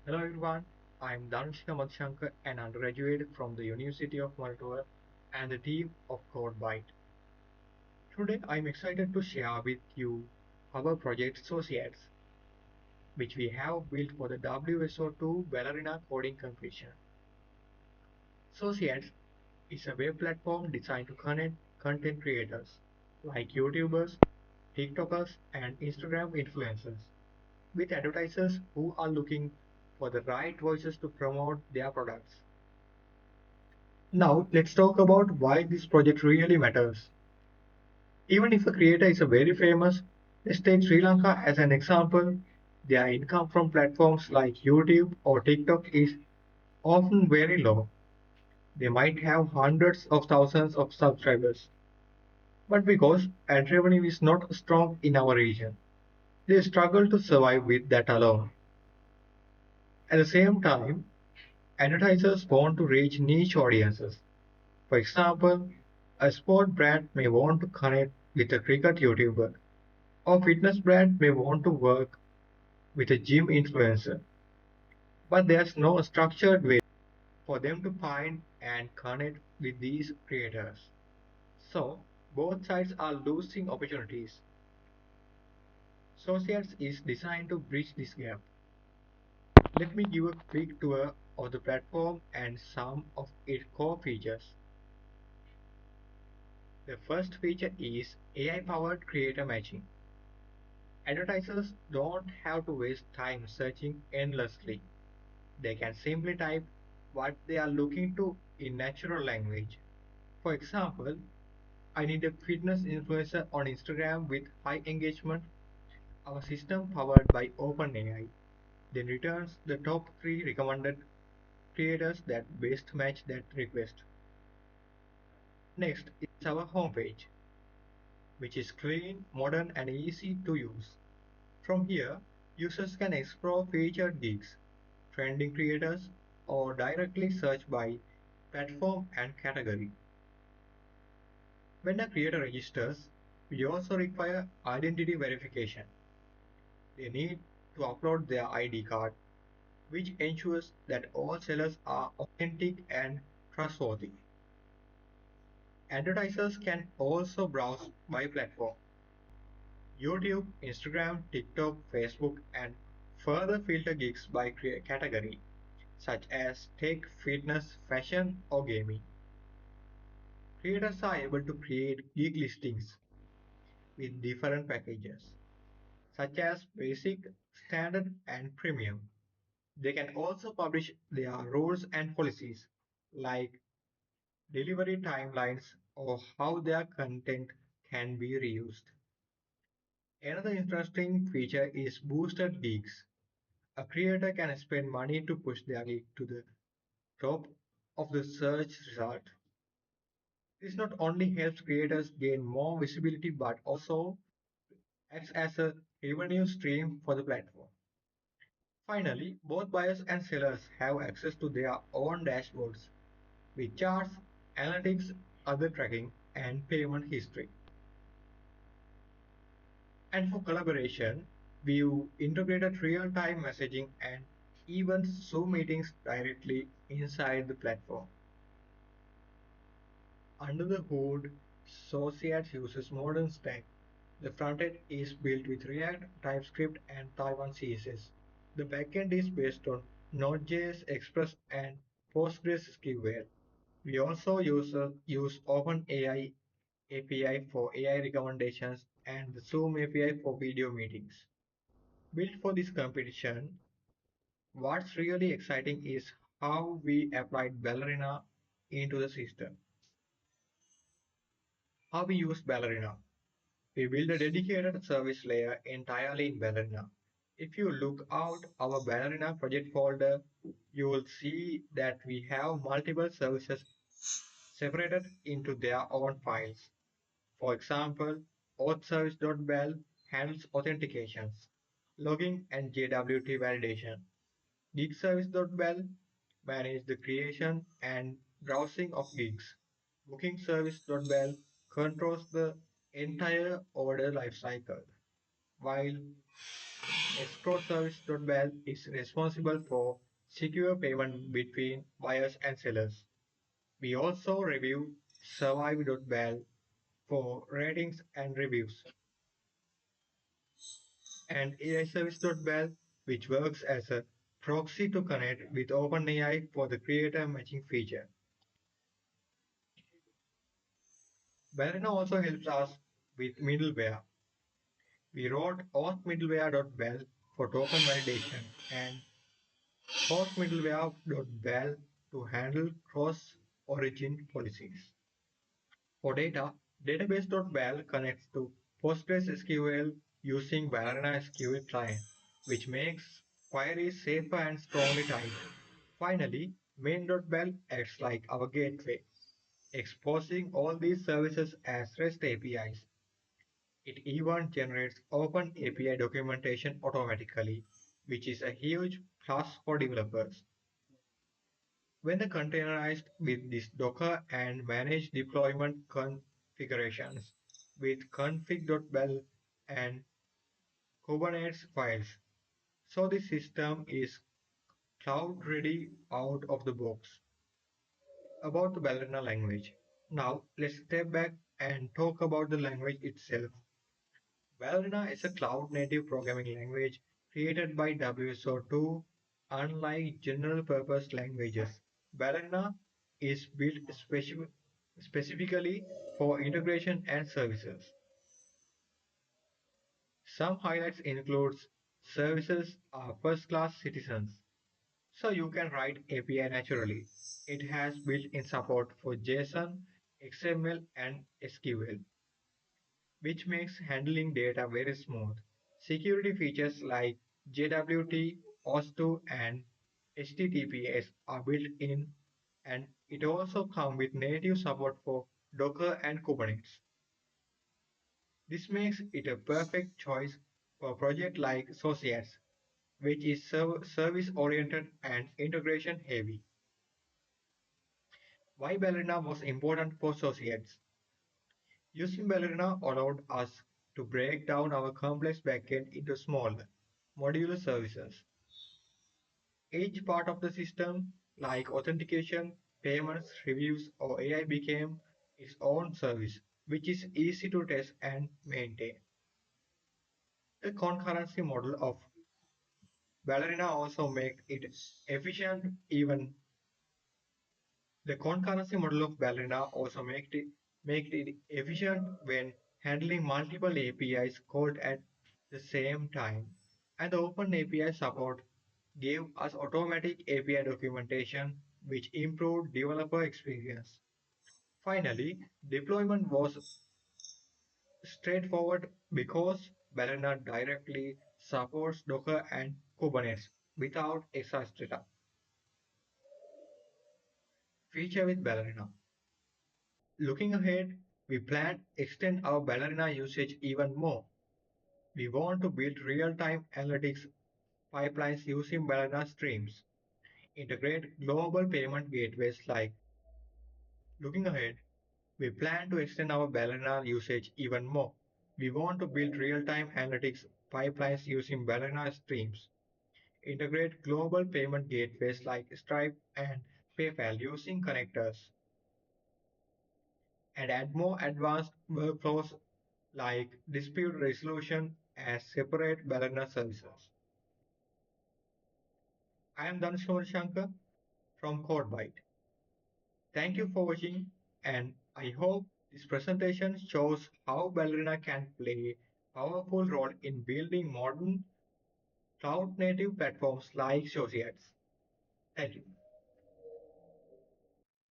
Hello everyone, I'm Dhanushka Madhushankar, an undergraduate from the University of Malta and the team of CodeByte. Today I'm excited to share with you our project Socyads, which we have built for the WSO2 Ballerina coding competition. Socyads is a web platform designed to connect content creators like YouTubers, TikTokers, and Instagram influencers with advertisers who are looking for the right voices to promote their products. Now, let's talk about why this project really matters. Even if a creator is a very famous, let's take Sri Lanka as an example. Their income from platforms like YouTube or TikTok is often very low. They might have hundreds of thousands of subscribers, but because ad revenue is not strong in our region, they struggle to survive with that alone. At the same time, advertisers want to reach niche audiences. For example, a sport brand may want to connect with a cricket YouTuber, or fitness brand may want to work with a gym influencer, but there's no structured way for them to find and connect with these creators. So, both sides are losing opportunities. Socials is designed to bridge this gap. Let me give a quick tour of the platform and some of its core features. The first feature is AI powered creator matching. Advertisers don't have to waste time searching endlessly. They can simply type what they are looking to in natural language. For example, I need a fitness influencer on Instagram with high engagement. Our system, powered by OpenAI, then returns the top 3 recommended creators that best match that request. Next is our homepage, which is clean, modern, and easy to use. From here, users can explore featured gigs, trending creators, or directly search by platform and category. When a creator registers, we also require identity verification. They need to upload their ID card, which ensures that all sellers are authentic and trustworthy. Advertisers can also browse by platform: YouTube, Instagram, TikTok, Facebook, and further filter gigs by category, such as tech, fitness, fashion, or gaming. Creators are able to create gig listings with different packages, such as basic, standard, and premium. They can also publish their rules and policies, like delivery timelines or how their content can be reused. Another interesting feature is boosted gigs. A creator can spend money to push their gig to the top of the search result. This not only helps creators gain more visibility but also acts as a revenue stream for the platform. Finally, both buyers and sellers have access to their own dashboards with charts, analytics, other tracking, and payment history. And for collaboration, we've integrated real-time messaging and even Zoom meetings directly inside the platform. Under the hood, Socyads uses modern stack. The frontend is built with React, TypeScript, and Taiwan CSS. The backend is based on Node.js, Express, and PostgreSQL. We also use OpenAI API for AI recommendations and the Zoom API for video meetings. Built for this competition, what's really exciting is how we applied Ballerina into the system. How we use Ballerina. We build a dedicated service layer entirely in Ballerina. If you look out our Ballerina project folder, you will see that we have multiple services separated into their own files. For example, authservice.bal handles authentications, logging, and JWT validation. Gigservice.bal manages the creation and browsing of gigs. Bookingservice.bal controls the entire order lifecycle, while escrowservice.bal is responsible for secure payment between buyers and sellers. We also review survive.bal for ratings and reviews, and AIService.bal, which works as a proxy to connect with OpenAI for the creator matching feature. Ballerina also helps us with middleware. We wrote auth for token validation and cross-middleware.bal to handle cross-origin policies. For data, database.bal connects to PostgreSQL using Ballerina SQL client, which makes queries safer and strongly typed. Finally, main.bal acts like our gateway, exposing all these services as REST APIs. It even generates open API documentation automatically, which is a huge plus for developers. When the containerized with this Docker and manage deployment configurations with config.bal and Kubernetes files. So the system is cloud ready out of the box. About the Ballerina language. Now let's step back and talk about the language itself. Ballerina is a cloud-native programming language created by WSO2. Unlike general-purpose languages, Ballerina is built specifically for integration and services. Some highlights includes services are first-class citizens, so you can write API naturally. It has built-in support for JSON, XML, and SQL, which makes handling data very smooth. Security features like JWT, OS2, and HTTPS are built in, and it also comes with native support for Docker and Kubernetes. This makes it a perfect choice for a project like Socyads, which is service-oriented and integration-heavy. Why Ballerina was important for Socyads? Using Ballerina allowed us to break down our complex backend into small, modular services. Each part of the system, like authentication, payments, reviews, or AI, became its own service, which is easy to test and maintain. The concurrency model of Ballerina also makes it efficient even The concurrency model of Ballerina also make it efficient when handling multiple APIs called at the same time. And the Open API support gave us automatic API documentation which improved developer experience. Finally, deployment was straightforward because Ballerina directly supports Docker and Kubernetes without extra setup. Feature with Ballerina. Looking ahead, we plan to extend our Ballerina usage even more. We want to build real-time analytics pipelines using Ballerina streams, integrate global payment gateways like looking ahead, we plan to extend our Ballerina usage even more. We want to build real-time analytics pipelines using Ballerina streams, integrate global payment gateways like Stripe and PayPal using connectors, and add more advanced workflows like dispute resolution as separate Ballerina services. I am Dhanush Shankar from CodeByte. Thank you for watching, and I hope this presentation shows how Ballerina can play a powerful role in building modern cloud-native platforms like Socyads. Thank you.